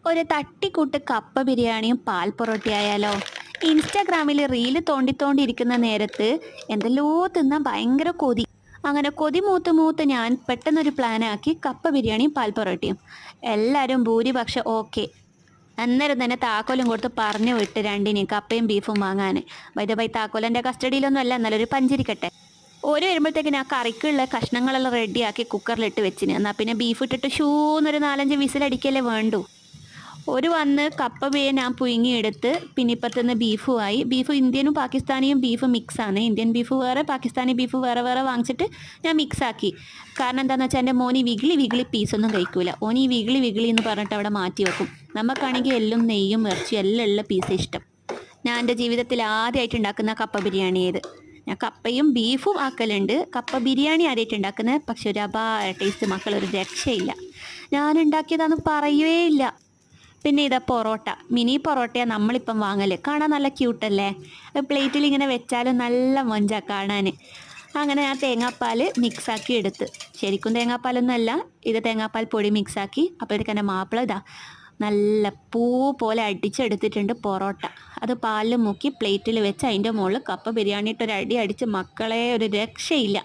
ഒരു തട്ടിക്കൂട്ട് കപ്പ ബിരിയാണിയും പാൽ പൊറോട്ടയായാലോ? ഇൻസ്റ്റാഗ്രാമിൽ റീല് തോണ്ടിയിരിക്കുന്ന നേരത്ത് എന്തെല്ലോ തിന്നാൻ ഭയങ്കര കൊതി. അങ്ങനെ കൊതി മൂത്ത് മൂത്ത് ഞാൻ പെട്ടെന്നൊരു പ്ലാനാക്കി കപ്പ ബിരിയാണിയും പാൽ പൊറോട്ടയും. എല്ലാവരും ഭൂരിപക്ഷം ഓക്കെ. അന്നേരം തന്നെ താക്കോലും കൊടുത്ത് പറഞ്ഞു വിട്ട് രണ്ടിനെയും കപ്പയും ബീഫും വാങ്ങാൻ. ബൈ താക്കോലെൻ്റെ കസ്റ്റഡിയിലൊന്നും അല്ല, എന്നാലും ഒരു പഞ്ചിരിക്കട്ടെ. ഓര് വരുമ്പോഴത്തേക്കിന് ആ കറിക്കുള്ള കഷ്ണങ്ങളെല്ലാം റെഡിയാക്കി കുക്കറിലിട്ട് വെച്ചിന്. എന്നാൽ പിന്നെ ബീഫ് ഇട്ടിട്ട് ഷൂന്നൊരു 4-5 വിസിലടിക്കല്ലേ വേണ്ടു. ഒരു വന്ന് കപ്പ ഞാൻ പുഴുങ്ങിയെടുത്ത് പിന്നെ ഇപ്പത്തുനിന്ന് ബീഫുമായി. ബീഫ് ഇന്ത്യനും പാകിസ്ഥാനിയും ബീഫ് മിക്സാണ്. ഇന്ത്യൻ ബീഫ് വേറെ, പാകിസ്ഥാനി ബീഫ് വേറെ വേറെ വാങ്ങിച്ചിട്ട് ഞാൻ മിക്സാക്കി. കാരണം എന്താണെന്ന് വെച്ചാൽ എൻ്റെ മോനി വിഗിളി പീസൊന്നും കഴിക്കൂല. ഓനി വിഗിളി എന്ന് പറഞ്ഞിട്ട് അവിടെ മാറ്റി വെക്കും. നമുക്കാണെങ്കിൽ എല്ലും നെയ്യും ഇറച്ചിയും എല്ലാം ഉള്ള പീസ് ഇഷ്ടം. ഞാൻ എൻ്റെ ജീവിതത്തിൽ ആദ്യമായിട്ട് ഉണ്ടാക്കുന്ന കപ്പ ബിരിയാണി ചെയ്ത്. ഞാൻ കപ്പയും ബീഫും ആക്കലുണ്ട്, കപ്പ ബിരിയാണി ആദ്യമായിട്ട് ഉണ്ടാക്കുന്നത്. പക്ഷെ ഒരു അപാര ടേസ്റ്റ്, മക്കളൊരു രക്ഷയില്ല. ഞാൻ ഉണ്ടാക്കിയതാന്ന് പറയുകയേ ഇല്ല. പിന്നെ ഇതാ പൊറോട്ട, മിനി പൊറോട്ടയാണ് നമ്മളിപ്പം വാങ്ങൽ. കാണാൻ നല്ല ക്യൂട്ടല്ലേ? പ്ലേറ്റിൽ ഇങ്ങനെ വെച്ചാലും നല്ല മൊഞ്ചാണ് കാണാൻ. അങ്ങനെ ഞാൻ തേങ്ങാപ്പാൽ മിക്സാക്കി എടുത്ത്. ശരിക്കും തേങ്ങാപ്പാലൊന്നും അല്ല, ഇത് തേങ്ങാപ്പാൽ പൊടി മിക്സാക്കി. അപ്പോഴത്തേക്ക് എൻ്റെ മാപ്പിള ഇതാ നല്ല പൂ പോലെ അടിച്ചെടുത്തിട്ടുണ്ട് പൊറോട്ട. അത് പാലിൽ മുക്കി പ്ലേറ്റിൽ വെച്ച് അതിൻ്റെ മുകളിൽ കപ്പ ബിരിയാണി ഇട്ടൊരു അടി അടിച്ച് മക്കളെ ഒരു രക്ഷയില്ല.